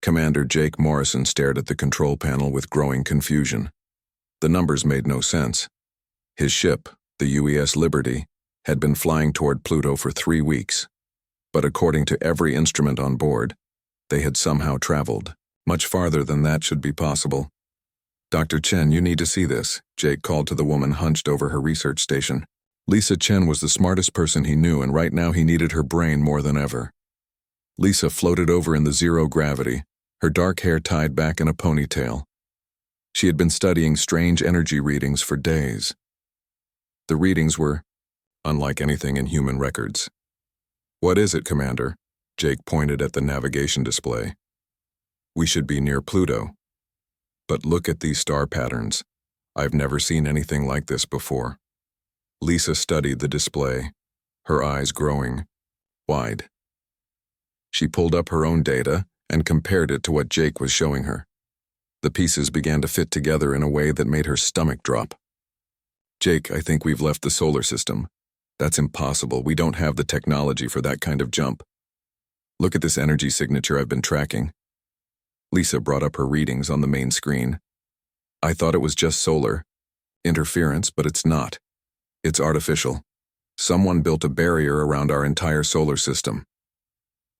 Commander Jake Morrison stared at the control panel with growing confusion. The numbers made no sense. His ship, the UES Liberty, had been flying toward Pluto for 3 weeks. But according to every instrument on board, they had somehow traveled. Much farther than that should be possible. Dr. Chen, you need to see this, Jake called to the woman hunched over her research station. Lisa Chen was the smartest person he knew, and right now he needed her brain more than ever. Lisa floated over in the zero gravity, her dark hair tied back in a ponytail. She had been studying strange energy readings for days. The readings were unlike anything in human records. What is it, Commander? Jake pointed at the navigation display. We should be near Pluto. But look at these star patterns. I've never seen anything like this before. Lisa studied the display, her eyes growing wide. She pulled up her own data and compared it to what Jake was showing her. The pieces began to fit together in a way that made her stomach drop. Jake, I think we've left the solar system. That's impossible. We don't have the technology for that kind of jump. Look at this energy signature I've been tracking. Lisa brought up her readings on the main screen. I thought it was just solar interference, but it's not. It's artificial. Someone built a barrier around our entire solar system.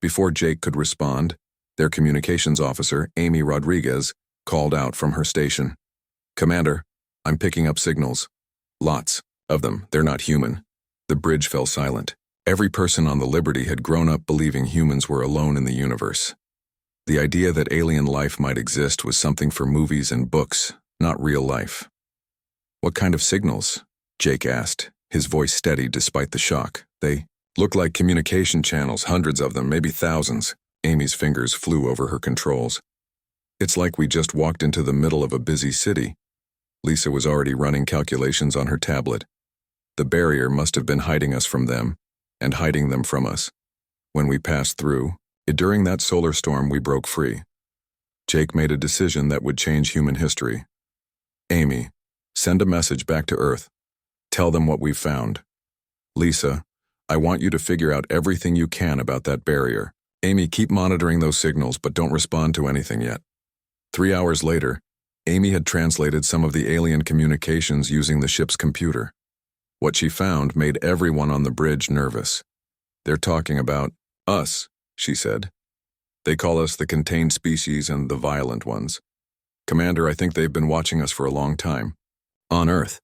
Before Jake could respond, their communications officer, Amy Rodriguez, called out from her station. Commander, I'm picking up signals. Lots of them. They're not human. The bridge fell silent. Every person on the Liberty had grown up believing humans were alone in the universe. The idea that alien life might exist was something for movies and books, not real life. What kind of signals? Jake asked, his voice steady despite the shock. They look like communication channels, hundreds of them, maybe thousands. Amy's fingers flew over her controls. It's like we just walked into the middle of a busy city. Lisa was already running calculations on her tablet. The barrier must have been hiding us from them, and hiding them from us. When we passed through, during that solar storm, we broke free. Jake made a decision that would change human history. Amy, send a message back to Earth. Tell them what we've found. Lisa, I want you to figure out everything you can about that barrier. Amy, keep monitoring those signals, but don't respond to anything yet. 3 hours later, Amy had translated some of the alien communications using the ship's computer. What she found made everyone on the bridge nervous. They're talking about us, she said. They call us the contained species and the violent ones. Commander, I think they've been watching us for a long time. On Earth,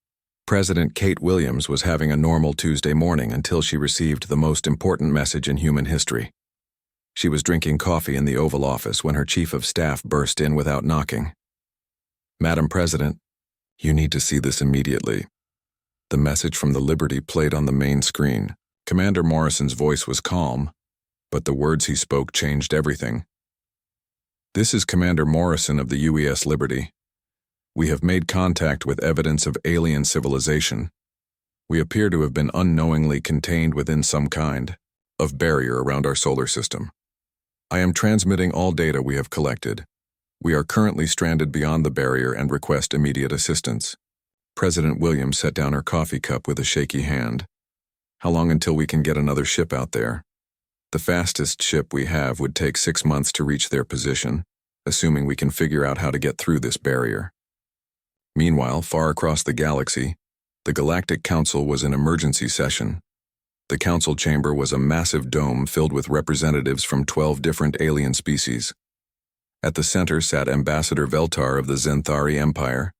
President Kate Williams was having a normal Tuesday morning until she received the most important message in human history. She was drinking coffee in the Oval Office when her chief of staff burst in without knocking. Madam President, you need to see this immediately. The message from the Liberty played on the main screen. Commander Morrison's voice was calm, but the words he spoke changed everything. This is Commander Morrison of the UES Liberty. We have made contact with evidence of alien civilization. We appear to have been unknowingly contained within some kind of barrier around our solar system. I am transmitting all data we have collected. We are currently stranded beyond the barrier and request immediate assistance. President Williams set down her coffee cup with a shaky hand. How long until we can get another ship out there? The fastest ship we have would take 6 months to reach their position, assuming we can figure out how to get through this barrier. Meanwhile, far across the galaxy, the Galactic Council was in emergency session. The council chamber was a massive dome filled with representatives from 12 different alien species. At the center sat Ambassador Veltar of the Zenthari Empire,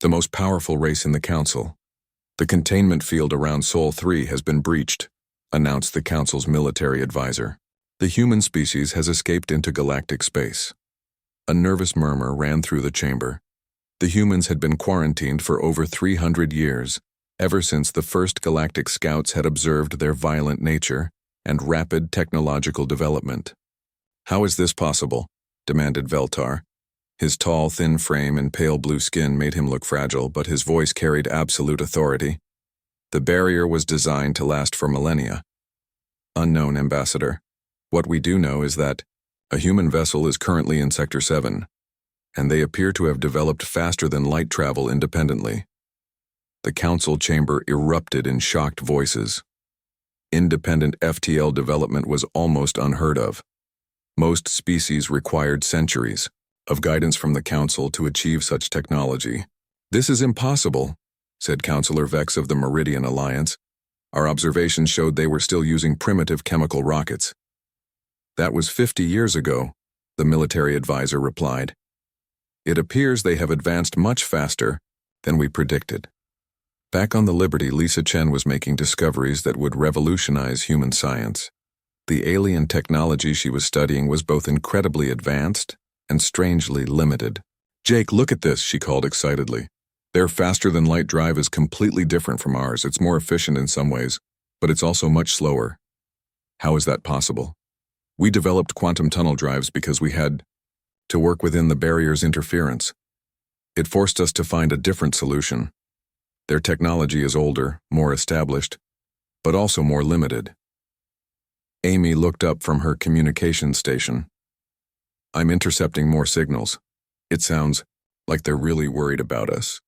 the most powerful race in the council. The containment field around Sol 3 has been breached, announced the council's military advisor. The human species has escaped into galactic space. A nervous murmur ran through the chamber. The humans had been quarantined for over 300 years, ever since the first galactic scouts had observed their violent nature and rapid technological development. How is this possible? Demanded Veltar. His tall, thin frame and pale blue skin made him look fragile, but his voice carried absolute authority. The barrier was designed to last for millennia. Unknown, Ambassador. What we do know is that a human vessel is currently in Sector 7, and they appear to have developed faster than light travel independently. The council chamber erupted in shocked voices. Independent FTL development was almost unheard of. Most species required centuries of guidance from the Council to achieve such technology. "This is impossible," said Councillor Vex of the Meridian Alliance. "Our observations showed they were still using primitive chemical rockets." "That was 50 years ago," the military advisor replied. "It appears they have advanced much faster than we predicted." Back on the Liberty, Lisa Chen was making discoveries that would revolutionize human science. The alien technology she was studying was both incredibly advanced and strangely limited. "Jake, look at this," she called excitedly. "Their faster-than-light drive is completely different from ours. It's more efficient in some ways, but it's also much slower." "How is that possible?" "We developed quantum tunnel drives because we had to work within the barrier's interference. It forced us to find a different solution. Their technology is older, more established, but also more limited." Amy looked up from her communication station. "I'm intercepting more signals. It sounds like they're really worried about us.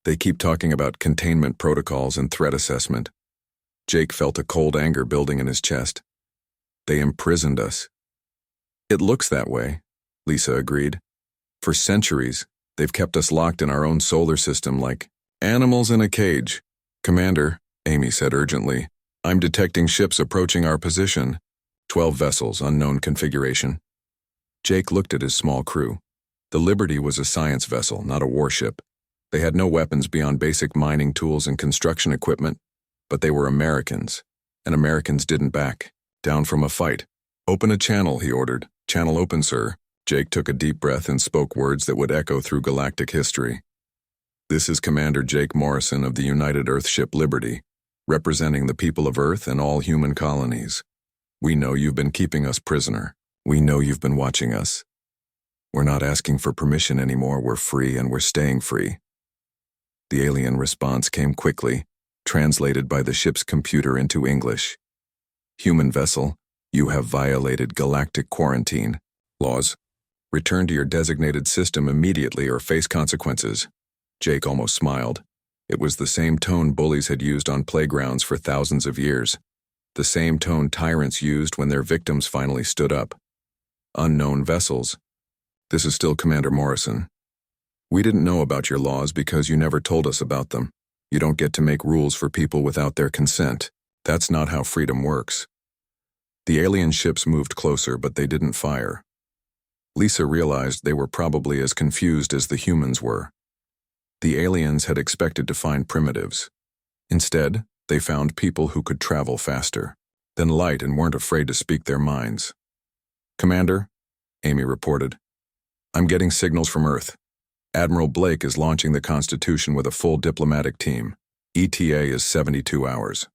They keep talking about containment protocols and threat assessment." Jake felt a cold anger building in his chest. "They imprisoned us." "It looks that way," Lisa agreed. "For centuries, they've kept us locked in our own solar system like animals in a cage." "Commander," Amy said urgently, "I'm detecting ships approaching our position. 12 vessels, unknown configuration." Jake looked at his small crew. The Liberty was a science vessel, not a warship. They had no weapons beyond basic mining tools and construction equipment, but they were Americans, and Americans didn't back down from a fight. "Open a channel," he ordered. "Channel open, sir." Jake took a deep breath and spoke words that would echo through galactic history. "This is Commander Jake Morrison of the United Earthship Liberty, representing the people of Earth and all human colonies. We know you've been keeping us prisoner. We know you've been watching us. We're not asking for permission anymore. We're free and we're staying free." The alien response came quickly, translated by the ship's computer into English. "Human vessel, you have violated galactic quarantine laws. Return to your designated system immediately or face consequences." Jake almost smiled. It was the same tone bullies had used on playgrounds for thousands of years. The same tone tyrants used when their victims finally stood up. "Unknown vessels. This is still Commander Morrison. We didn't know about your laws because you never told us about them. You don't get to make rules for people without their consent. That's not how freedom works." The alien ships moved closer, but they didn't fire. Lisa realized they were probably as confused as the humans were. The aliens had expected to find primitives. Instead, they found people who could travel faster than light and weren't afraid to speak their minds. "Commander," Amy reported, "I'm getting signals from Earth. Admiral Blake is launching the Constitution with a full diplomatic team. ETA is 72 hours.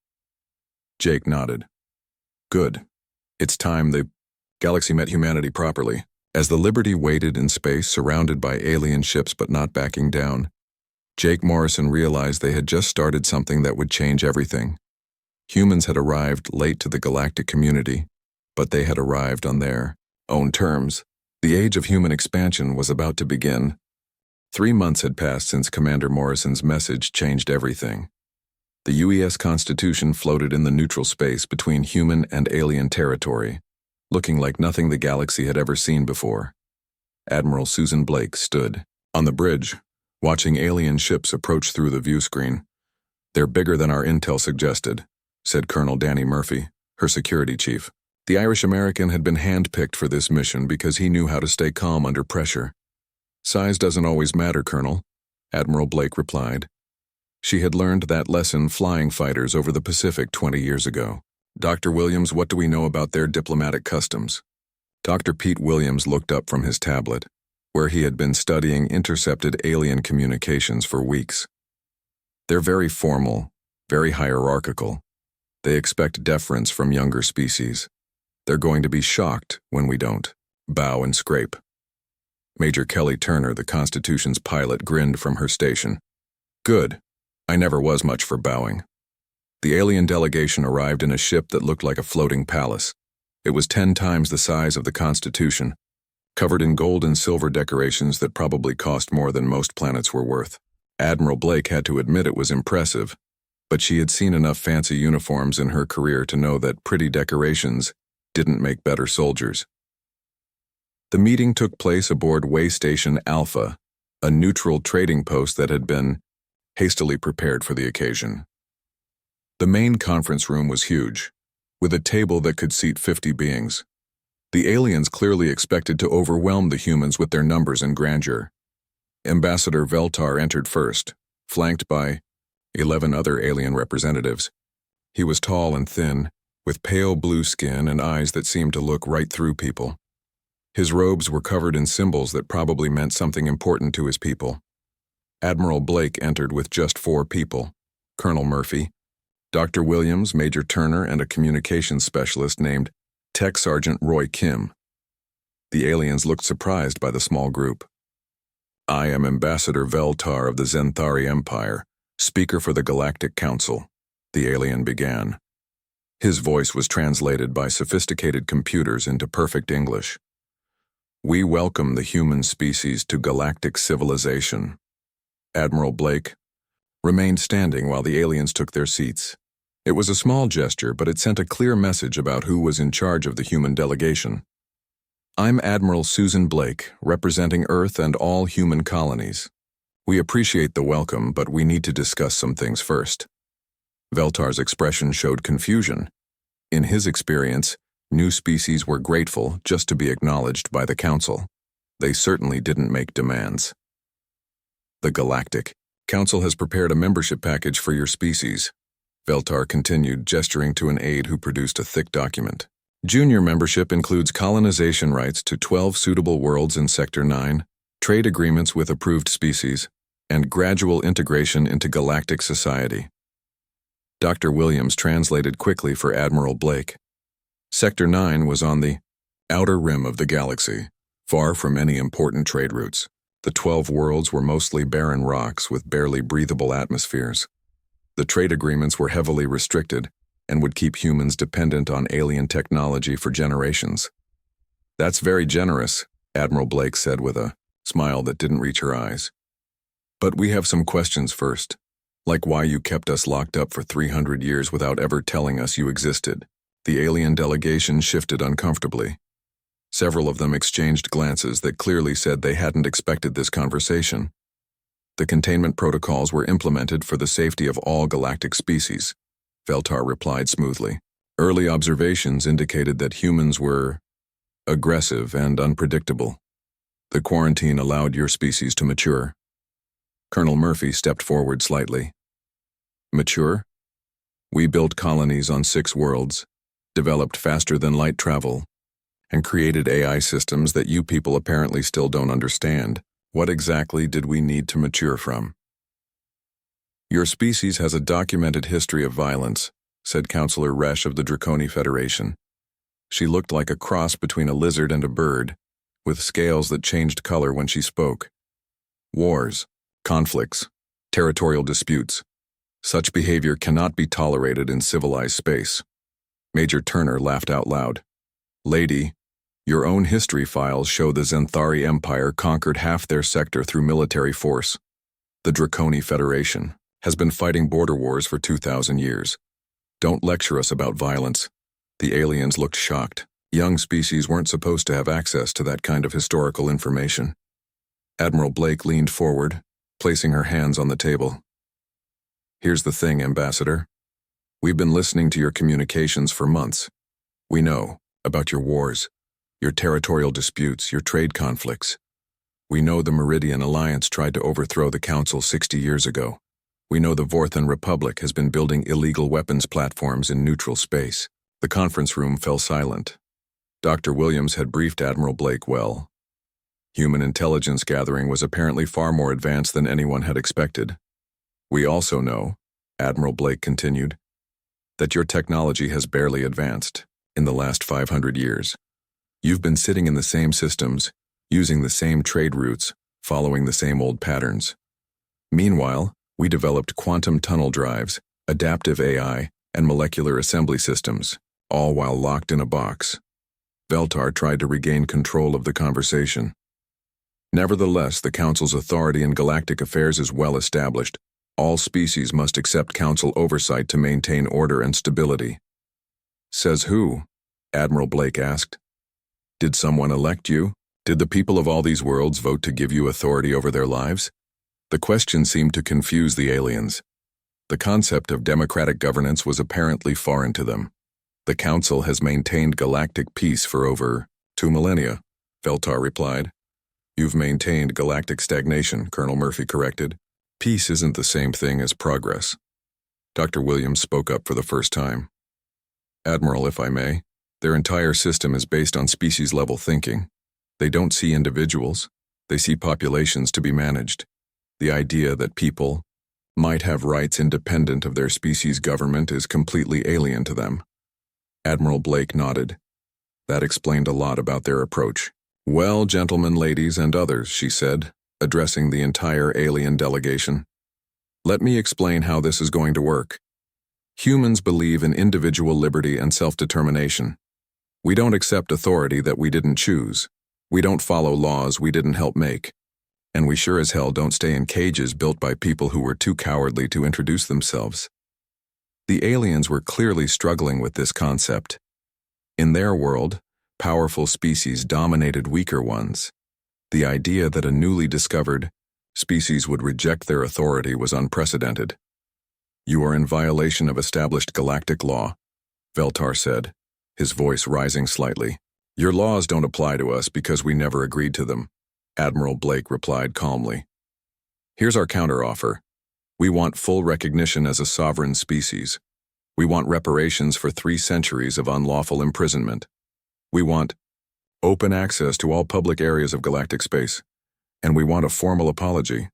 Jake nodded. "Good. It's time the galaxy met humanity properly." As the Liberty waited in space, surrounded by alien ships but not backing down, Jake Morrison realized they had just started something that would change everything. Humans had arrived late to the galactic community, but they had arrived on their own terms. The age of human expansion was about to begin. 3 months had passed since Commander Morrison's message changed everything. The UES Constitution floated in the neutral space between human and alien territory, looking like nothing the galaxy had ever seen before. Admiral Susan Blake stood on the bridge, watching alien ships approach through the view screen. "They're bigger than our intel suggested," said Colonel Danny Murphy, her security chief. The Irish-American had been handpicked for this mission because he knew how to stay calm under pressure. "Size doesn't always matter, Colonel," Admiral Blake replied. She had learned that lesson flying fighters over the Pacific 20 years ago. "Dr. Williams, what do we know about their diplomatic customs?" Dr. Pete Williams looked up from his tablet, where he had been studying intercepted alien communications for weeks. "They're very formal, very hierarchical. They expect deference from younger species. They're going to be shocked when we don't bow and scrape." Major Kelly Turner, the Constitution's pilot, grinned from her station. "Good. I never was much for bowing." The alien delegation arrived in a ship that looked like a floating palace. It was 10 times the size of the Constitution, covered in gold and silver decorations that probably cost more than most planets were worth. Admiral Blake had to admit it was impressive, but she had seen enough fancy uniforms in her career to know that pretty decorations didn't make better soldiers. The meeting took place aboard Way Station Alpha, a neutral trading post that had been hastily prepared for the occasion. The main conference room was huge, with a table that could seat 50 beings. The aliens clearly expected to overwhelm the humans with their numbers and grandeur. Ambassador Veltar entered first, flanked by 11 other alien representatives. He was tall and thin, with pale blue skin and eyes that seemed to look right through people. His robes were covered in symbols that probably meant something important to his people. Admiral Blake entered with just 4 people: Colonel Murphy, Dr. Williams, Major Turner, and a communications specialist named Tech Sergeant Roy Kim. The aliens looked surprised by the small group. "I am Ambassador Veltar of the Zenthari Empire, speaker for the Galactic Council," the alien began. His voice was translated by sophisticated computers into perfect English. "We welcome the human species to galactic civilization." Admiral Blake remained standing while the aliens took their seats. It was a small gesture, but it sent a clear message about who was in charge of the human delegation. "I'm Admiral Susan Blake, representing Earth and all human colonies. We appreciate the welcome, but we need to discuss some things first." Veltar's expression showed confusion. In his experience, new species were grateful just to be acknowledged by the Council. They certainly didn't make demands. "The Galactic Council has prepared a membership package for your species," Veltar continued, gesturing to an aide who produced a thick document. "Junior membership includes colonization rights to 12 suitable worlds in Sector 9, trade agreements with approved species, and gradual integration into galactic society." Dr. Williams translated quickly for Admiral Blake. Sector 9 was on the outer rim of the galaxy, far from any important trade routes. The 12 worlds were mostly barren rocks with barely breathable atmospheres. The trade agreements were heavily restricted and would keep humans dependent on alien technology for generations. "That's very generous," Admiral Blake said with a smile that didn't reach her eyes. "But we have some questions first, like why you kept us locked up for 300 years without ever telling us you existed." The alien delegation shifted uncomfortably. Several of them exchanged glances that clearly said they hadn't expected this conversation. "The containment protocols were implemented for the safety of all galactic species," Veltar replied smoothly. "Early observations indicated that humans were aggressive and unpredictable. The quarantine allowed your species to mature." Colonel Murphy stepped forward slightly. "Mature? We built colonies on 6 worlds, developed faster-than-light travel, and created AI systems that you people apparently still don't understand. What exactly did we need to mature from?" "Your species has a documented history of violence," said Counselor Resch of the Draconi Federation. She looked like a cross between a lizard and a bird, with scales that changed color when she spoke. "Wars, conflicts, territorial disputes. Such behavior cannot be tolerated in civilized space." Major Turner laughed out loud. "Lady, your own history files show the Zenthari Empire conquered half their sector through military force. The Draconi Federation has been fighting border wars for 2,000 years. Don't lecture us about violence." The aliens looked shocked. Young species weren't supposed to have access to that kind of historical information. Admiral Blake leaned forward, placing her hands on the table. "Here's the thing, Ambassador. We've been listening to your communications for months. We know about your wars, your territorial disputes, your trade conflicts. We know the Meridian Alliance tried to overthrow the Council 60 years ago. We know the Vorthan Republic has been building illegal weapons platforms in neutral space." The conference room fell silent. Dr. Williams had briefed Admiral Blake well. Human intelligence gathering was apparently far more advanced than anyone had expected. "We also know," Admiral Blake continued, "that your technology has barely advanced in the last 500 years. You've been sitting in the same systems, using the same trade routes, following the same old patterns. Meanwhile, we developed quantum tunnel drives, adaptive AI, and molecular assembly systems, all while locked in a box." Veltar tried to regain control of the conversation. "Nevertheless, the Council's authority in galactic affairs is well established. All species must accept Council oversight to maintain order and stability." "Says who?" Admiral Blake asked. "Did someone elect you?" Did the people of all these worlds vote to give you authority over their lives? The question seemed to confuse the aliens. The concept of democratic governance was apparently foreign to them. The Council has maintained galactic peace for over 2 millennia, Veltar replied. You've maintained galactic stagnation, Colonel Murphy corrected. Peace isn't the same thing as progress. Dr. Williams spoke up for the first time. Admiral, if I may, their entire system is based on species-level thinking. They don't see individuals, they see populations to be managed. The idea that people might have rights independent of their species' government is completely alien to them. Admiral Blake nodded. That explained a lot about their approach. Well, gentlemen, ladies, and others, she said, addressing the entire alien delegation. Let me explain how this is going to work. Humans believe in individual liberty and self-determination. We don't accept authority that we didn't choose. We don't follow laws we didn't help make. And we sure as hell don't stay in cages built by people who were too cowardly to introduce themselves. The aliens were clearly struggling with this concept. In their world, powerful species dominated weaker ones. The idea that a newly discovered species would reject their authority was unprecedented. You are in violation of established galactic law, Veltar said, his voice rising slightly. Your laws don't apply to us because we never agreed to them, Admiral Blake replied calmly. Here's our counteroffer. We want full recognition as a sovereign species. We want reparations for 3 centuries of unlawful imprisonment. We want open access to all public areas of galactic space. And we want a formal apology.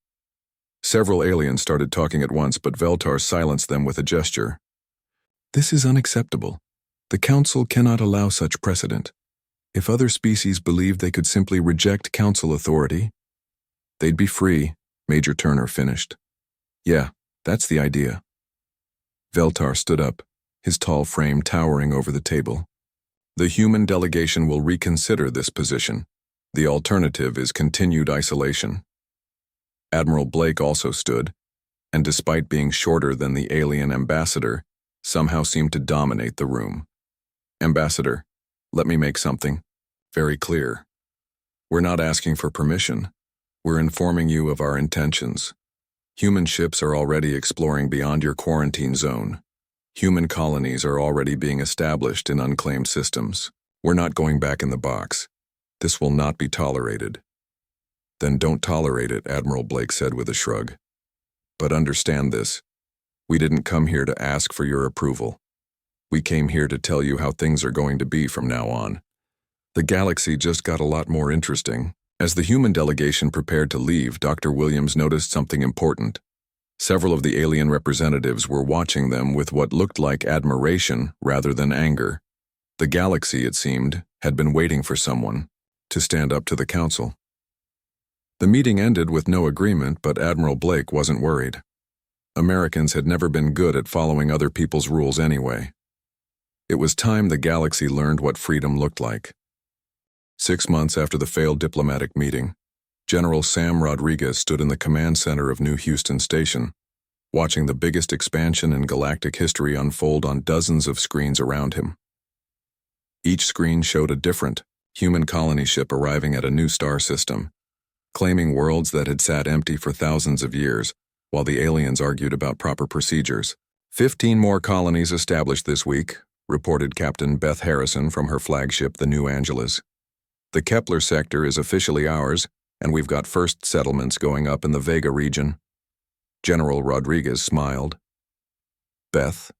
Several aliens started talking at once, but Veltar silenced them with a gesture. This is unacceptable. The Council cannot allow such precedent. If other species believed they could simply reject Council authority, they'd be free, Major Turner finished. Yeah, that's the idea. Veltar stood up, his tall frame towering over the table. The human delegation will reconsider this position. The alternative is continued isolation. Admiral Blake also stood, and despite being shorter than the alien ambassador, somehow seemed to dominate the room. Ambassador, let me make something very clear. We're not asking for permission. We're informing you of our intentions. Human ships are already exploring beyond your quarantine zone. Human colonies are already being established in unclaimed systems. We're not going back in the box. This will not be tolerated. Then don't tolerate it, Admiral Blake said with a shrug. But understand this. We didn't come here to ask for your approval. We came here to tell you how things are going to be from now on. The galaxy just got a lot more interesting. As the human delegation prepared to leave, Dr. Williams noticed something important. Several of the alien representatives were watching them with what looked like admiration rather than anger. The galaxy, it seemed, had been waiting for someone to stand up to the Council. The meeting ended with no agreement, but Admiral Blake wasn't worried. Americans had never been good at following other people's rules anyway. It was time the galaxy learned what freedom looked like. 6 months after the failed diplomatic meeting, General Sam Rodriguez stood in the command center of New Houston Station, watching the biggest expansion in galactic history unfold on dozens of screens around him. Each screen showed a different human colony ship arriving at a new star system, claiming worlds that had sat empty for thousands of years, while the aliens argued about proper procedures. 15 more colonies established this week, reported Captain Beth Harrison from her flagship, the New Angeles. The Kepler sector is officially ours, and we've got first settlements going up in the Vega region. General Rodriguez smiled. Beth,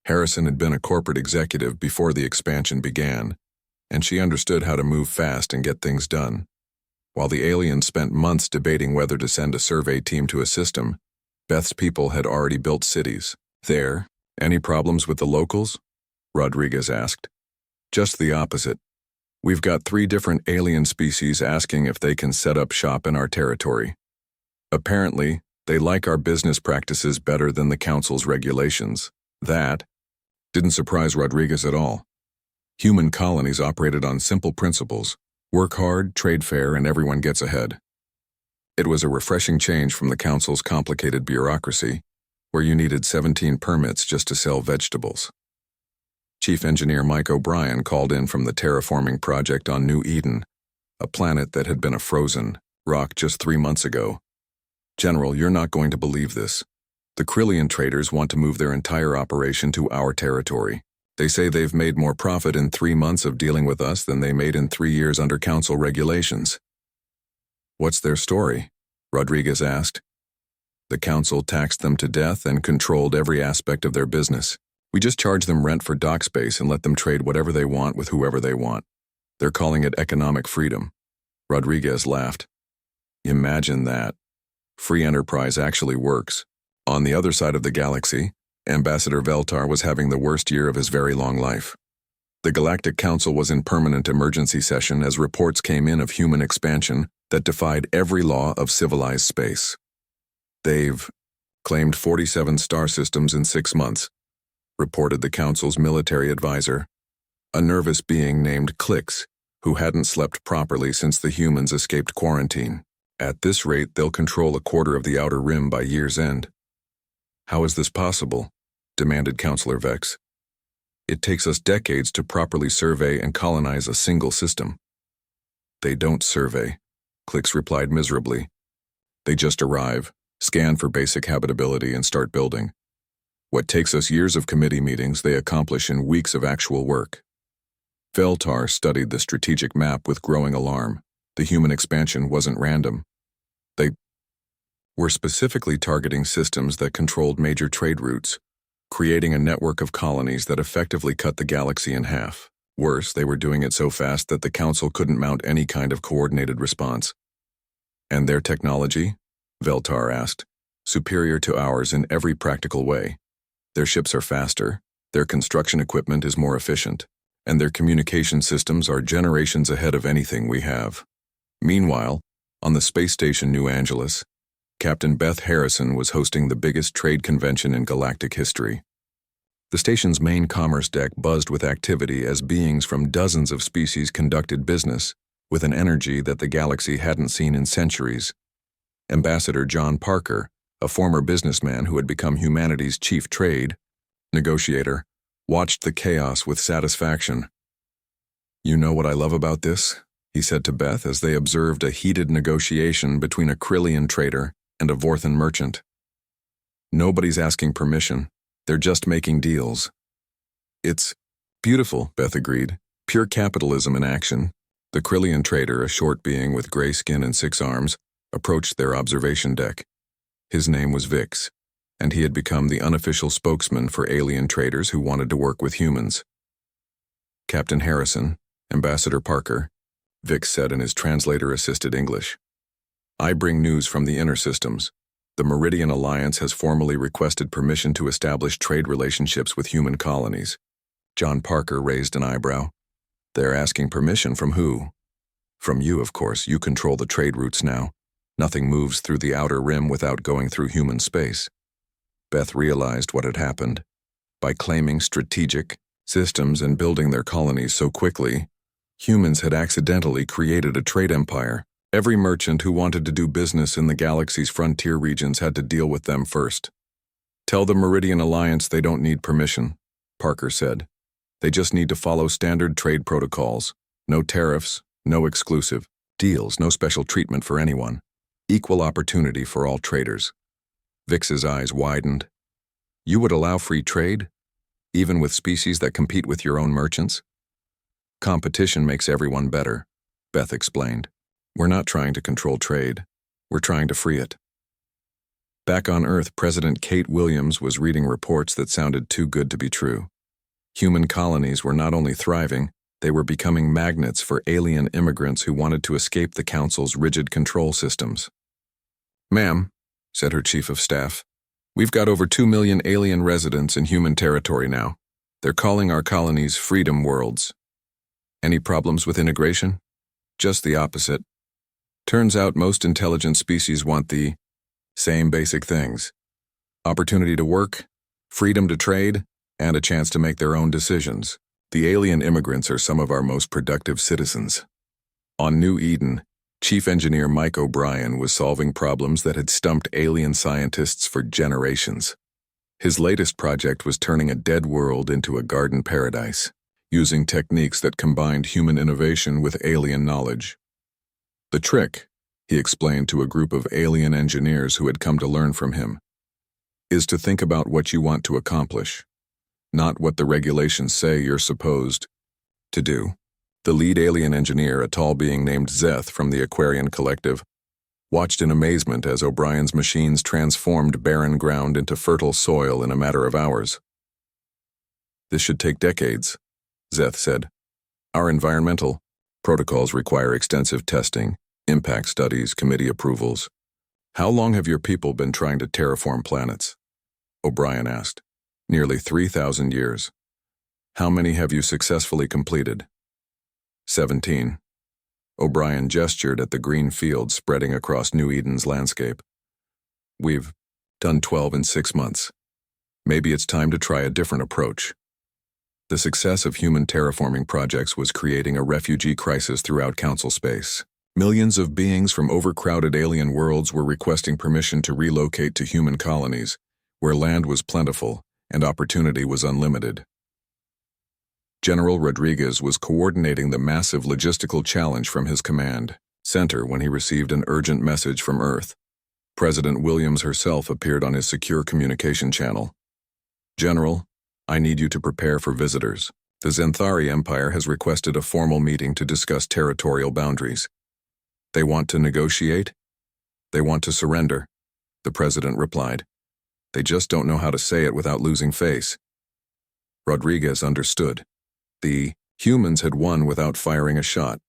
Harrison had been a corporate executive before the expansion began, and she understood how to move fast and get things done. While the aliens spent months debating whether to send a survey team to assist them, Beth's people had already built cities. There, any problems with the locals? Rodriguez asked. Just the opposite. We've got 3 different alien species asking if they can set up shop in our territory. Apparently, they like our business practices better than the Council's regulations. That didn't surprise Rodriguez at all. Human colonies operated on simple principles: work hard, trade fair, and everyone gets ahead. It was a refreshing change from the Council's complicated bureaucracy, where you needed 17 permits just to sell vegetables. Chief Engineer Mike O'Brien called in from the terraforming project on New Eden, a planet that had been a frozen rock just 3 months ago. General, you're not going to believe this. The Krillian traders want to move their entire operation to our territory. They say they've made more profit in 3 months of dealing with us than they made in 3 years under council regulations. What's their story? Rodriguez asked. The council taxed them to death and controlled every aspect of their business. We just charge them rent for dock space and let them trade whatever they want with whoever they want. They're calling it economic freedom. Rodriguez laughed. Imagine that. Free enterprise actually works. On the other side of the galaxy, Ambassador Veltar was having the worst year of his very long life. The Galactic Council was in permanent emergency session as reports came in of human expansion that defied every law of civilized space. They've claimed 47 star systems in 6 months, reported the Council's military advisor, a nervous being named Clix, who hadn't slept properly since the humans escaped quarantine. At this rate, they'll control a quarter of the outer rim by year's end. How is this possible? Demanded Counselor Vex. It takes us decades to properly survey and colonize a single system. They don't survey, Clix replied miserably. They just arrive, scan for basic habitability, and start building. What takes us years of committee meetings, they accomplish in weeks of actual work. Veltar studied the strategic map with growing alarm. The human expansion wasn't random. They were specifically targeting systems that controlled major trade routes, creating a network of colonies that effectively cut the galaxy in half. Worse, they were doing it so fast that the Council couldn't mount any kind of coordinated response. And their technology? Veltar asked. Superior to ours in every practical way. Their ships are faster, their construction equipment is more efficient, and their communication systems are generations ahead of anything we have. Meanwhile, on the space station New Angeles, Captain Beth Harrison was hosting the biggest trade convention in galactic history. The station's main commerce deck buzzed with activity as beings from dozens of species conducted business with an energy that the galaxy hadn't seen in centuries. Ambassador John Parker, a former businessman who had become humanity's chief trade negotiator, watched the chaos with satisfaction. You know what I love about this? He said to Beth as they observed a heated negotiation between a Krillian trader and a Vorthan merchant. Nobody's asking permission. They're just making deals. It's beautiful, Beth agreed. Pure capitalism in action. The Krillian trader, a short being with gray skin and 6 arms, approached their observation deck. His name was Vix, and he had become the unofficial spokesman for alien traders who wanted to work with humans. Captain Harrison, Ambassador Parker, Vix said in his translator-assisted English. I bring news from the inner systems. The Meridian Alliance has formally requested permission to establish trade relationships with human colonies. John Parker raised an eyebrow. They're asking permission from who? From you, of course. You control the trade routes now. Nothing moves through the outer rim without going through human space. Beth realized what had happened. By claiming strategic systems and building their colonies so quickly, humans had accidentally created a trade empire. Every merchant who wanted to do business in the galaxy's frontier regions had to deal with them first. Tell the Meridian Alliance they don't need permission, Parker said. They just need to follow standard trade protocols. No tariffs, no exclusive deals, no special treatment for anyone. Equal opportunity for all traders. Vix's eyes widened. You would allow free trade? Even with species that compete with your own merchants? Competition makes everyone better, Beth explained. We're not trying to control trade. We're trying to free it. Back on Earth, President Kate Williams was reading reports that sounded too good to be true. Human colonies were not only thriving, they were becoming magnets for alien immigrants who wanted to escape the Council's rigid control systems. Ma'am, said her chief of staff, we've got over 2 million alien residents in human territory now. They're calling our colonies freedom worlds. Any problems with integration? Just the opposite. Turns out most intelligent species want the same basic things. Opportunity to work, freedom to trade, and a chance to make their own decisions. The alien immigrants are some of our most productive citizens. On New Eden, Chief Engineer Mike O'Brien was solving problems that had stumped alien scientists for generations. His latest project was turning a dead world into a garden paradise, using techniques that combined human innovation with alien knowledge. The trick, he explained to a group of alien engineers who had come to learn from him, is to think about what you want to accomplish, not what the regulations say you're supposed to do. The lead alien engineer, a tall being named Zeth from the Aquarian Collective, watched in amazement as O'Brien's machines transformed barren ground into fertile soil in a matter of hours. "This should take decades," Zeth said. "Our environmental protocols require extensive testing, impact studies, committee approvals. How long have your people been trying to terraform planets?" O'Brien asked. "Nearly 3,000 years. How many have you successfully completed?" 17. O'Brien gestured at the green fields spreading across New Eden's landscape. "We've done 12 in 6 months. Maybe it's time to try a different approach." The success of human terraforming projects was creating a refugee crisis throughout Council space. Millions of beings from overcrowded alien worlds were requesting permission to relocate to human colonies, where land was plentiful and opportunity was unlimited. General Rodriguez was coordinating the massive logistical challenge from his command center when he received an urgent message from Earth. President Williams herself appeared on his secure communication channel. "General, I need you to prepare for visitors. The Zenthari Empire has requested a formal meeting to discuss territorial boundaries. They want to negotiate? They want to surrender," the president replied. "They just don't know how to say it without losing face." Rodriguez understood. The humans had won without firing a shot.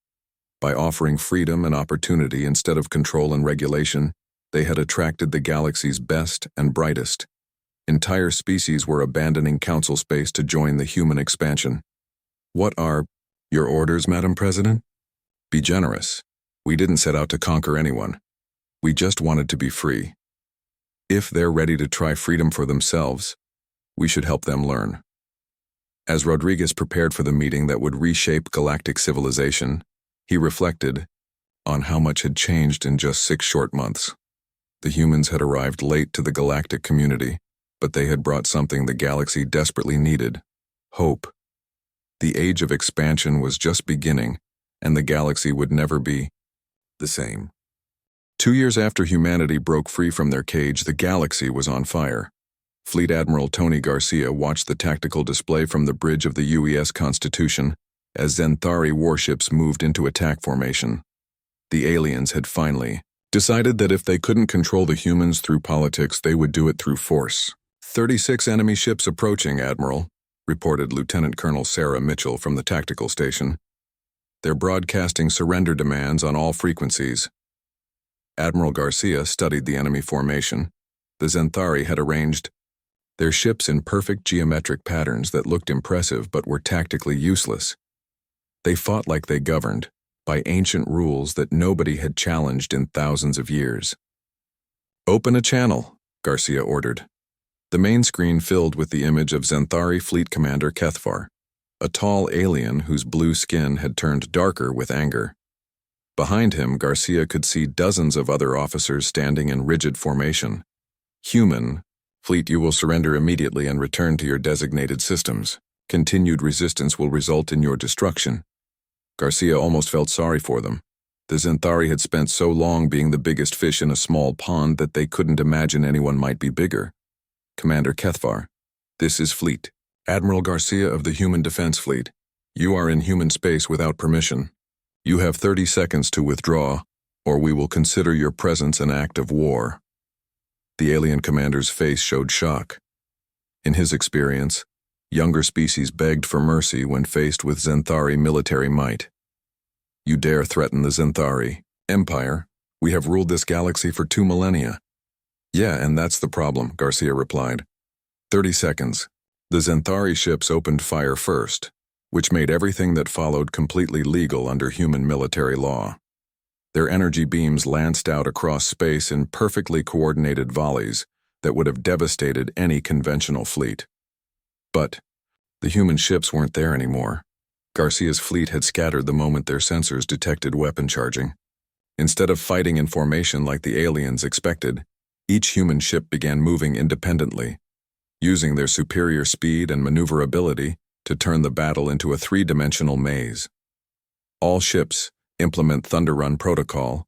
By offering freedom and opportunity instead of control and regulation, they had attracted the galaxy's best and brightest. Entire species were abandoning Council space to join the human expansion. "What are your orders, Madam President?" "Be generous. We didn't set out to conquer anyone. We just wanted to be free. If they're ready to try freedom for themselves, we should help them learn." As Rodriguez prepared for the meeting that would reshape galactic civilization, he reflected on how much had changed in just 6 short months. The humans had arrived late to the galactic community, but they had brought something the galaxy desperately needed: hope. The age of expansion was just beginning, and the galaxy would never be the same. 2 years after humanity broke free from their cage, the galaxy was on fire. Fleet Admiral Tony Garcia watched the tactical display from the bridge of the UES Constitution as Zenthari warships moved into attack formation. The aliens had finally decided that if they couldn't control the humans through politics, they would do it through force. 36 enemy ships approaching, Admiral," reported Lieutenant Colonel Sarah Mitchell from the tactical station. "They're broadcasting surrender demands on all frequencies." Admiral Garcia studied the enemy formation. The Zenthari had arranged their ships in perfect geometric patterns that looked impressive but were tactically useless. They fought like they governed, by ancient rules that nobody had challenged in thousands of years. "Open a channel," Garcia ordered. The main screen filled with the image of Zenthari Fleet Commander Kethvar, a tall alien whose blue skin had turned darker with anger. Behind him, Garcia could see dozens of other officers standing in rigid formation. "Human, Fleet, you will surrender immediately and return to your designated systems. Continued resistance will result in your destruction." Garcia almost felt sorry for them. The Zenthari had spent so long being the biggest fish in a small pond that they couldn't imagine anyone might be bigger. "Commander Kethvar, this is Fleet. Admiral Garcia of the Human Defense Fleet. You are in human space without permission. You have 30 seconds to withdraw, or we will consider your presence an act of war." The alien commander's face showed shock. In his experience, younger species begged for mercy when faced with Zenthari military might. "You dare threaten the Zenthari Empire? We have ruled this galaxy for 2 millennia. "Yeah, and that's the problem," Garcia replied. 30 seconds. The Zenthari ships opened fire first, which made everything that followed completely legal under human military law. Their energy beams lanced out across space in perfectly coordinated volleys that would have devastated any conventional fleet. But the human ships weren't there anymore. Garcia's fleet had scattered the moment their sensors detected weapon charging. Instead of fighting in formation like the aliens expected, each human ship began moving independently, using their superior speed and maneuverability to turn the battle into a 3-dimensional maze. All ships Implement Thunder Run Protocol,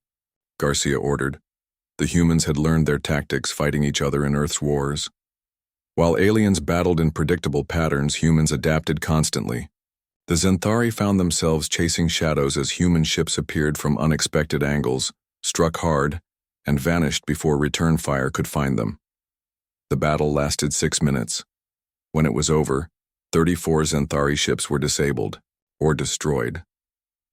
Garcia ordered. The humans had learned their tactics fighting each other in Earth's wars. While aliens battled in predictable patterns, humans adapted constantly. The Xanthari found themselves chasing shadows as human ships appeared from unexpected angles, struck hard, and vanished before return fire could find them. The battle lasted 6 minutes. When it was over, 34 Xanthari ships were disabled, or destroyed.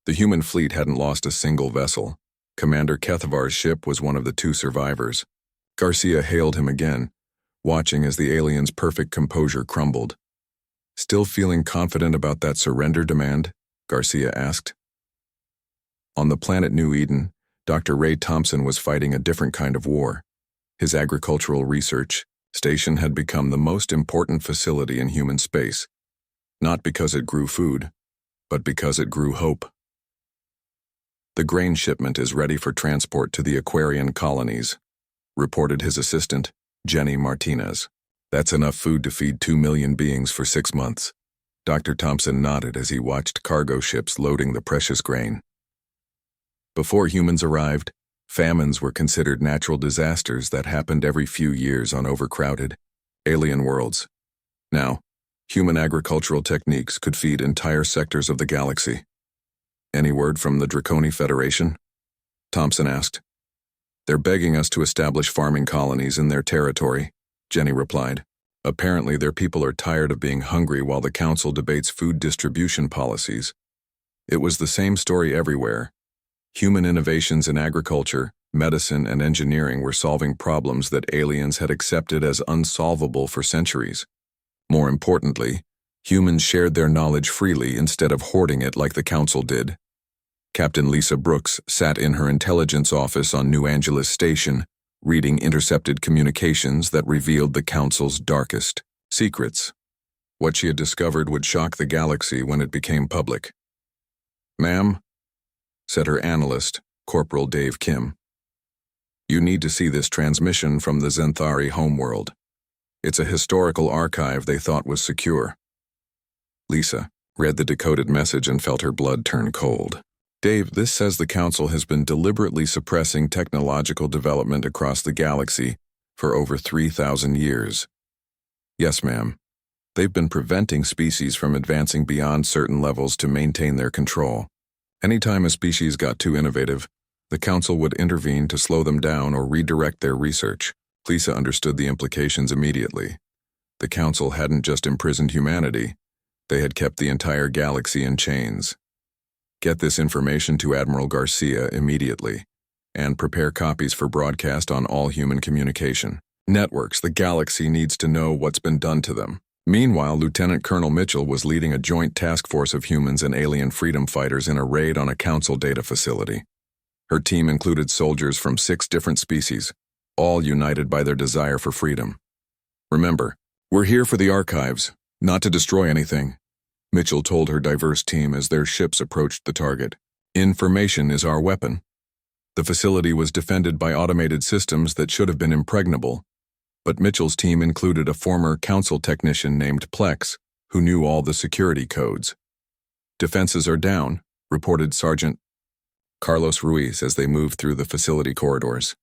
The human fleet hadn't lost a single vessel. Commander Kethavar's ship was one of the 2 survivors. Garcia hailed him again, watching as the alien's perfect composure crumbled. Still feeling confident about that surrender demand? Garcia asked. On the planet New Eden, Dr. Ray Thompson was fighting a different kind of war. His agricultural research station had become the most important facility in human space, not because it grew food, but because it grew hope. The grain shipment is ready for transport to the Aquarian colonies, reported his assistant, Jenny Martinez. That's enough food to feed 2 million beings for 6 months. Dr. Thompson nodded as he watched cargo ships loading the precious grain. Before humans arrived, famines were considered natural disasters that happened every few years on overcrowded, alien worlds. Now, human agricultural techniques could feed entire sectors of the galaxy. Any word from the Draconi Federation? Thompson asked. They're begging us to establish farming colonies in their territory, Jenny replied. Apparently their people are tired of being hungry while the council debates food distribution policies. It was the same story everywhere. Human innovations in agriculture, medicine, and engineering were solving problems that aliens had accepted as unsolvable for centuries. More importantly, humans shared their knowledge freely instead of hoarding it like the council did. Captain Lisa Brooks sat in her intelligence office on New Angeles Station, reading intercepted communications that revealed the council's darkest secrets. What she had discovered would shock the galaxy when it became public. "Ma'am," said her analyst, Corporal Dave Kim, "you need to see this transmission from the Xanthari homeworld. It's a historical archive they thought was secure." Lisa read the decoded message and felt her blood turn cold. "Dave, this says the Council has been deliberately suppressing technological development across the galaxy for over 3,000 years. "Yes, ma'am. They've been preventing species from advancing beyond certain levels to maintain their control. Anytime a species got too innovative, the Council would intervene to slow them down or redirect their research." Lisa understood the implications immediately. The Council hadn't just imprisoned humanity, they had kept the entire galaxy in chains. "Get this information to Admiral Garcia immediately, and prepare copies for broadcast on all human communication networks. The galaxy needs to know what's been done to them." Meanwhile, Lieutenant Colonel Mitchell was leading a joint task force of humans and alien freedom fighters in a raid on a Council data facility. Her team included soldiers from 6 different species, all united by their desire for freedom. "Remember, we're here for the archives, not to destroy anything," Mitchell told her diverse team as their ships approached the target. "Information is our weapon." The facility was defended by automated systems that should have been impregnable, but Mitchell's team included a former Council technician named Plex, who knew all the security codes. "Defenses are down," reported Sergeant Carlos Ruiz as they moved through the facility corridors.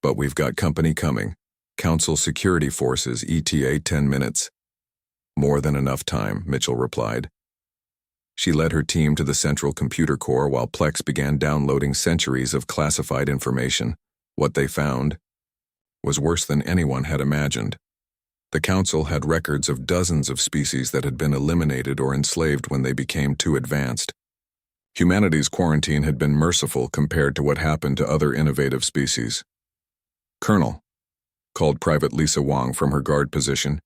"But we've got company coming. Council security forces ETA 10 minutes. "More than enough time," Mitchell replied. She led her team to the central computer core while Plex began downloading centuries of classified information. What they found was worse than anyone had imagined. The Council had records of dozens of species that had been eliminated or enslaved when they became too advanced. Humanity's quarantine had been merciful compared to what happened to other innovative species. "Colonel," called Private Lisa Wong from her guard position,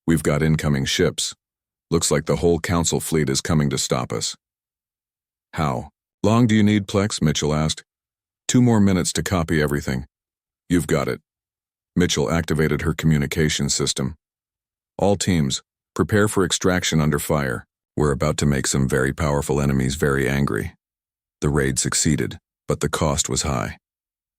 "we've got incoming ships. Looks like the whole Council fleet is coming to stop us." "How long do you need, Plex?" Mitchell asked. 2 more minutes to copy everything." "You've got it." Mitchell activated her communication system. "All teams, prepare for extraction under fire. We're about to make some very powerful enemies very angry." The raid succeeded, but the cost was high.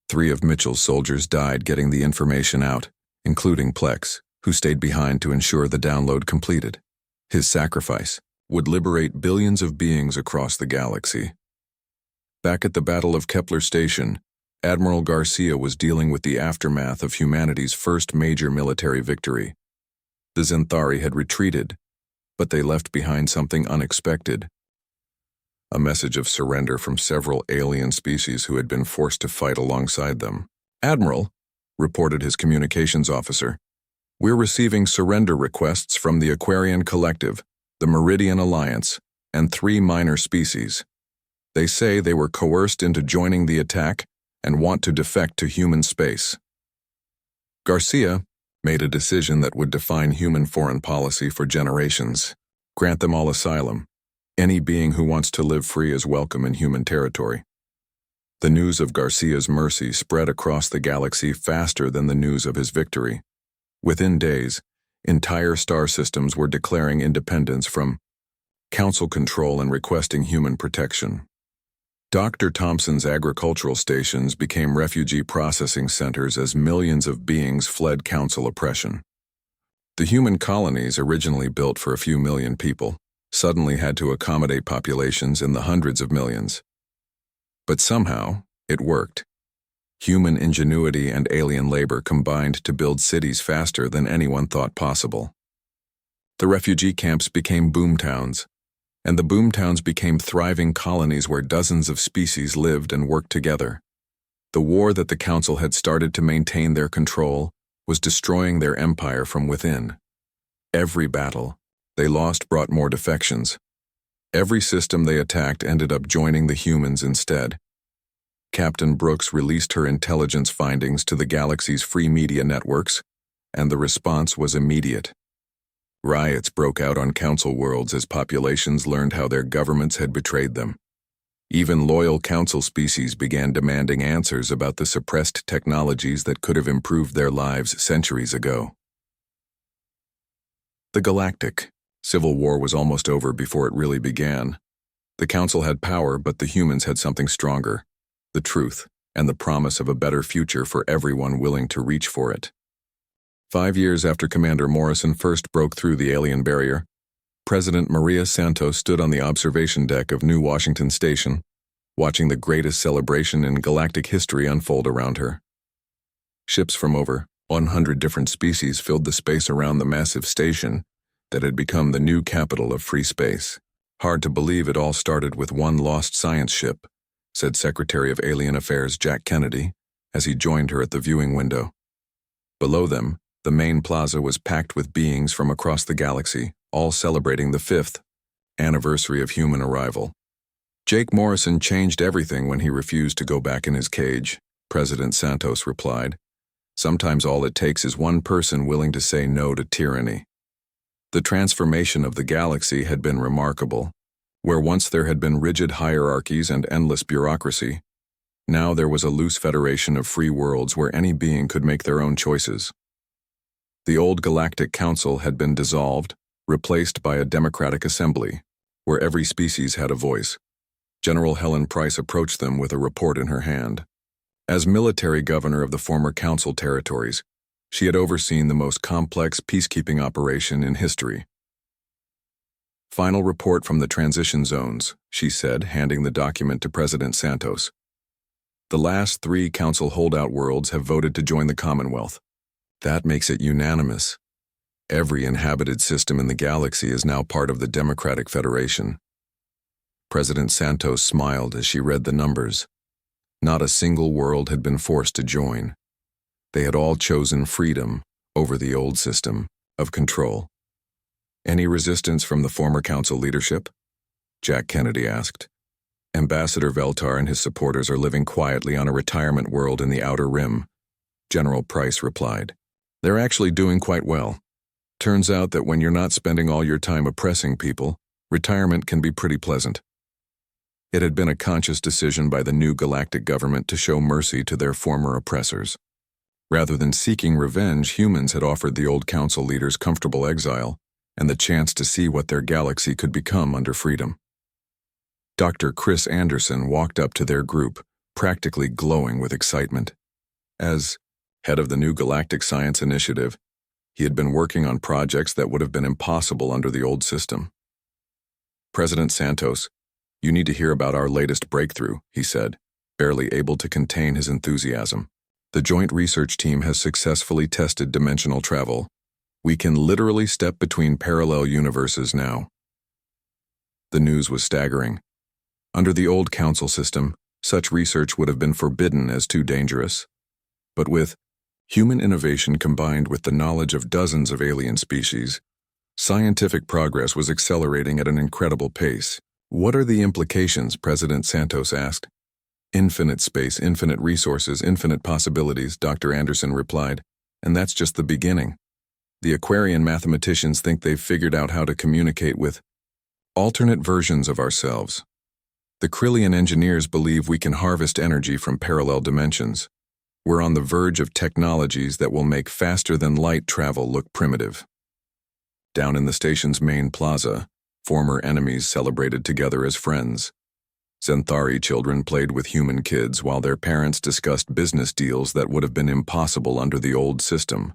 3 of Mitchell's soldiers died getting the information out, including Plex, who stayed behind to ensure the download completed. His sacrifice would liberate billions of beings across the galaxy. Back at the Battle of Kepler Station, Admiral Garcia was dealing with the aftermath of humanity's first major military victory. The Zenthari had retreated, but they left behind something unexpected. A message of surrender from several alien species who had been forced to fight alongside them. "Admiral," reported his communications officer, "we're receiving surrender requests from the Aquarian Collective, the Meridian Alliance, and 3 minor species. They say they were coerced into joining the attack and want to defect to human space." Garcia made a decision that would define human foreign policy for generations. Grant them all asylum. Any being who wants to live free is welcome in human territory. The news of Garcia's mercy spread across the galaxy faster than the news of his victory. Within days, entire star systems were declaring independence from council control and requesting human protection. Dr. Thompson's agricultural stations became refugee processing centers as millions of beings fled council oppression. The human colonies, originally built for a few million people, suddenly had to accommodate populations in the hundreds of millions. But somehow, it worked. Human ingenuity and alien labor combined to build cities faster than anyone thought possible. The refugee camps became boomtowns, and the boomtowns became thriving colonies where dozens of species lived and worked together. The war that the Council had started to maintain their control was destroying their empire from within. Every battle they lost brought more defections. Every system they attacked ended up joining the humans instead. Captain Brooks released her intelligence findings to the galaxy's free media networks, and the response was immediate. Riots broke out on Council worlds as populations learned how their governments had betrayed them. Even loyal Council species began demanding answers about the suppressed technologies that could have improved their lives centuries ago. The Galactic Civil War was almost over before it really began. The Council had power, but the humans had something stronger: the truth and the promise of a better future for everyone willing to reach for it. 5 years after Commander Morrison first broke through the alien barrier, President Maria Santos stood on the observation deck of New Washington Station, watching the greatest celebration in galactic history unfold around her. Ships from over 100 different species filled the space around the massive station that had become the new capital of free space. "Hard to believe it all started with one lost science ship," said Secretary of Alien Affairs Jack Kennedy as he joined her at the viewing window. Below them, the main plaza was packed with beings from across the galaxy, all celebrating the 5th anniversary of human arrival. "Jake Morrison changed everything when he refused to go back in his cage," President Santos replied. "Sometimes all it takes is one person willing to say no to tyranny." The transformation of the galaxy had been remarkable. Where once there had been rigid hierarchies and endless bureaucracy, now there was a loose federation of free worlds where any being could make their own choices. The old Galactic Council had been dissolved, replaced by a democratic assembly, where every species had a voice. General Helen Price approached them with a report in her hand. As military governor of the former Council territories, she had overseen the most complex peacekeeping operation in history. "Final report from the transition zones," she said, handing the document to President Santos. "The last 3 Council holdout worlds have voted to join the Commonwealth. That makes it unanimous. Every inhabited system in the galaxy is now part of the Democratic Federation." President Santos smiled as she read the numbers. Not a single world had been forced to join. They had all chosen freedom over the old system of control. "Any resistance from the former Council leadership?" Jack Kennedy asked. "Ambassador Veltar and his supporters are living quietly on a retirement world in the Outer Rim," General Price replied. "They're actually doing quite well. Turns out that when you're not spending all your time oppressing people, retirement can be pretty pleasant." It had been a conscious decision by the new galactic government to show mercy to their former oppressors. Rather than seeking revenge, humans had offered the old Council leaders comfortable exile and the chance to see what their galaxy could become under freedom. Dr. Chris Anderson walked up to their group, practically glowing with excitement. As head of the new Galactic Science Initiative, he had been working on projects that would have been impossible under the old system. "President Santos, You need to hear about our latest breakthrough, he said, barely able to contain his enthusiasm. The joint research team has successfully tested dimensional travel. We can literally step between parallel universes now. The news was staggering. Under the old council system, such research would have been forbidden as too dangerous. But with human innovation combined with the knowledge of dozens of alien species, scientific progress was accelerating at an incredible pace. What are the implications? President Santos asked. Infinite space, infinite resources, infinite possibilities, Dr. Anderson replied, and that's just the beginning. The Aquarian mathematicians think they've figured out how to communicate with alternate versions of ourselves. The Krillian engineers believe we can harvest energy from parallel dimensions. We're on the verge of technologies that will make faster-than-light travel look primitive. Down in the station's main plaza, former enemies celebrated together as friends. Xanthari children played with human kids while their parents discussed business deals that would have been impossible under the old system.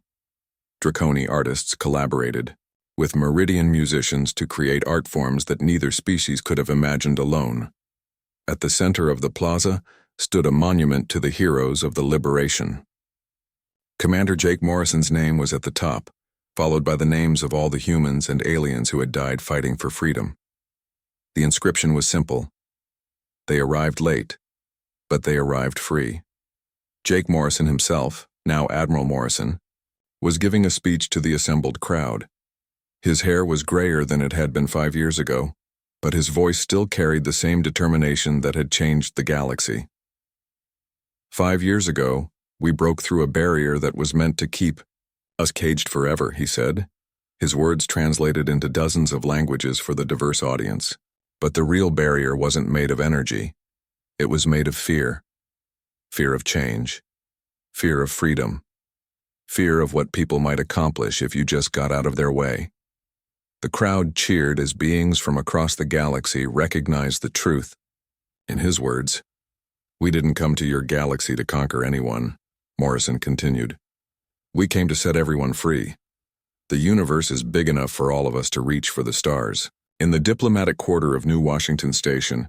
Draconi artists collaborated with Meridian musicians to create art forms that neither species could have imagined alone. At the center of the plaza stood a monument to the heroes of the liberation. Commander Jake Morrison's name was at the top, followed by the names of all the humans and aliens who had died fighting for freedom. The inscription was simple. They arrived late, but they arrived free. Jake Morrison himself, now Admiral Morrison, was giving a speech to the assembled crowd. His hair was grayer than it had been 5 years ago, but his voice still carried the same determination that had changed the galaxy. 5 years ago, we broke through a barrier that was meant to keep us caged forever, he said. His words translated into dozens of languages for the diverse audience. But the real barrier wasn't made of energy. It was made of fear. Fear of change. Fear of freedom. Fear of what people might accomplish if you just got out of their way. The crowd cheered as beings from across the galaxy recognized the truth. In his words, "We didn't come to your galaxy to conquer anyone," Morrison continued. "We came to set everyone free. The universe is big enough for all of us to reach for the stars." In the diplomatic quarter of New Washington Station,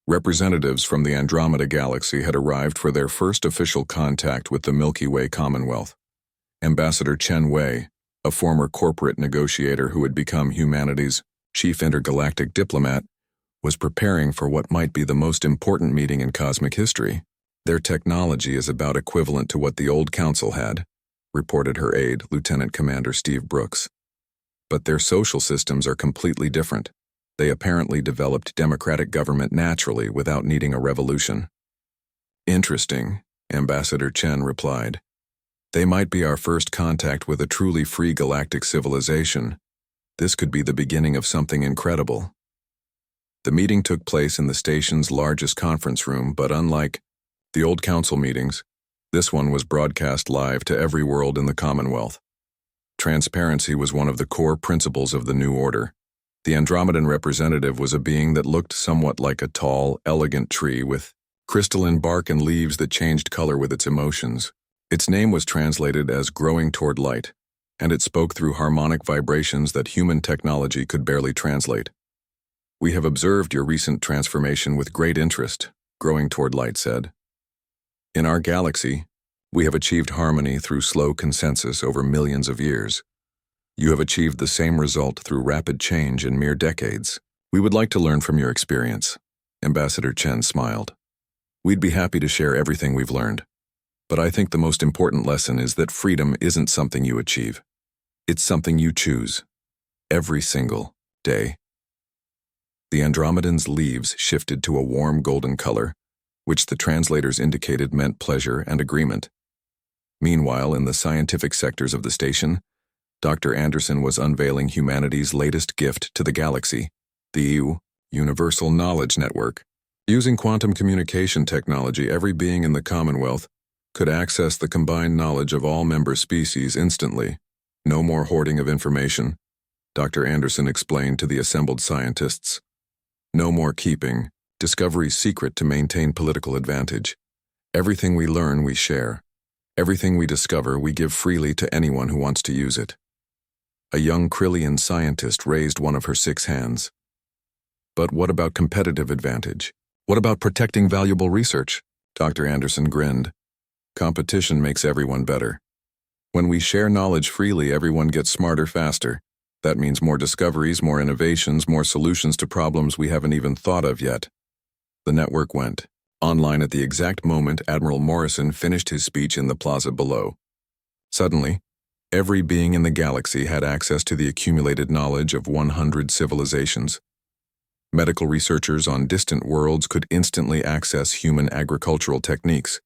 representatives from the Andromeda Galaxy had arrived for their first official contact with the Milky Way Commonwealth. Ambassador Chen Wei, a former corporate negotiator who had become humanity's chief intergalactic diplomat, was preparing for what might be the most important meeting in cosmic history. Their technology is about equivalent to what the old council had, reported her aide, Lieutenant Commander Steve Brooks. But their social systems are completely different. They apparently developed democratic government naturally without needing a revolution. Interesting, Ambassador Chen replied. They might be our first contact with a truly free galactic civilization. This could be the beginning of something incredible. The meeting took place in the station's largest conference room, but unlike the old council meetings, this one was broadcast live to every world in the Commonwealth. Transparency was one of the core principles of the new order. The Andromedan representative was a being that looked somewhat like a tall, elegant tree with crystalline bark and leaves that changed color with its emotions. Its name was translated as growing toward light, and it spoke through harmonic vibrations that human technology could barely translate. "We have observed your recent transformation with great interest," Growing Toward Light said. "In our galaxy, we have achieved harmony through slow consensus over millions of years. You have achieved the same result through rapid change in mere decades. We would like to learn from your experience." Ambassador Chen smiled. "We'd be happy to share everything we've learned. But I think the most important lesson is that freedom isn't something you achieve. It's something you choose. Every single day." The Andromedan's leaves shifted to a warm golden color, which the translators indicated meant pleasure and agreement. Meanwhile, in the scientific sectors of the station, Dr. Anderson was unveiling humanity's latest gift to the galaxy, the Universal Knowledge Network. Using quantum communication technology, every being in the Commonwealth could access the combined knowledge of all member species instantly. No more hoarding of information, Dr. Anderson explained to the assembled scientists. No more keeping discoveries secret to maintain political advantage. Everything we learn, we share. Everything we discover, we give freely to anyone who wants to use it. A young Krillian scientist raised one of her 6 hands. But what about competitive advantage? What about protecting valuable research? Dr. Anderson grinned. Competition makes everyone better. When we share knowledge freely, everyone gets smarter faster. That means more discoveries, more innovations, more solutions to problems we haven't even thought of yet. The network went online at the exact moment Admiral Morrison finished his speech in the plaza below. Suddenly, every being in the galaxy had access to the accumulated knowledge of 100 civilizations. Medical researchers on distant worlds could instantly access human agricultural techniques.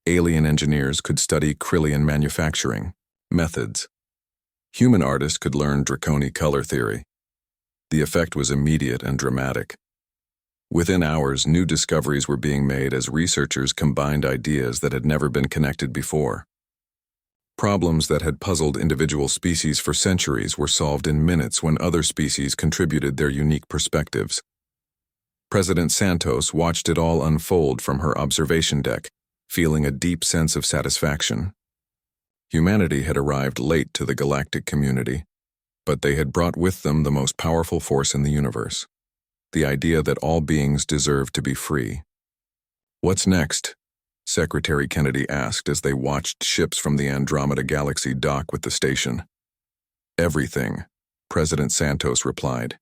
Alien engineers could study Krillian manufacturing methods. Human artists could learn Draconi color theory. The effect was immediate and dramatic. Within hours, new discoveries were being made as researchers combined ideas that had never been connected before. Problems that had puzzled individual species for centuries were solved in minutes when other species contributed their unique perspectives. President Santos watched it all unfold from her observation deck, feeling a deep sense of satisfaction. Humanity had arrived late to the galactic community, but they had brought with them the most powerful force in the universe, the idea that all beings deserve to be free. "What's next?" Secretary Kennedy asked as they watched ships from the Andromeda Galaxy dock with the station. "Everything," President Santos replied.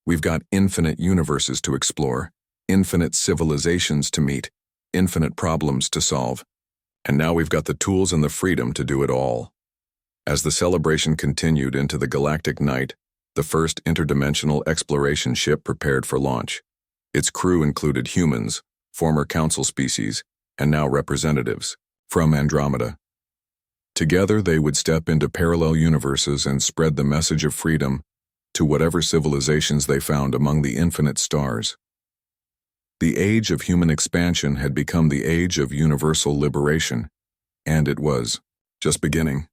"We've got infinite universes to explore, infinite civilizations to meet, infinite problems to solve, and now we've got the tools and the freedom to do it all." As the celebration continued into the galactic night, the first interdimensional exploration ship prepared for launch. Its crew included humans, former council species, and now representatives from Andromeda. Together they would step into parallel universes and spread the message of freedom to whatever civilizations they found among the infinite stars. The age of human expansion had become the age of universal liberation, and it was just beginning.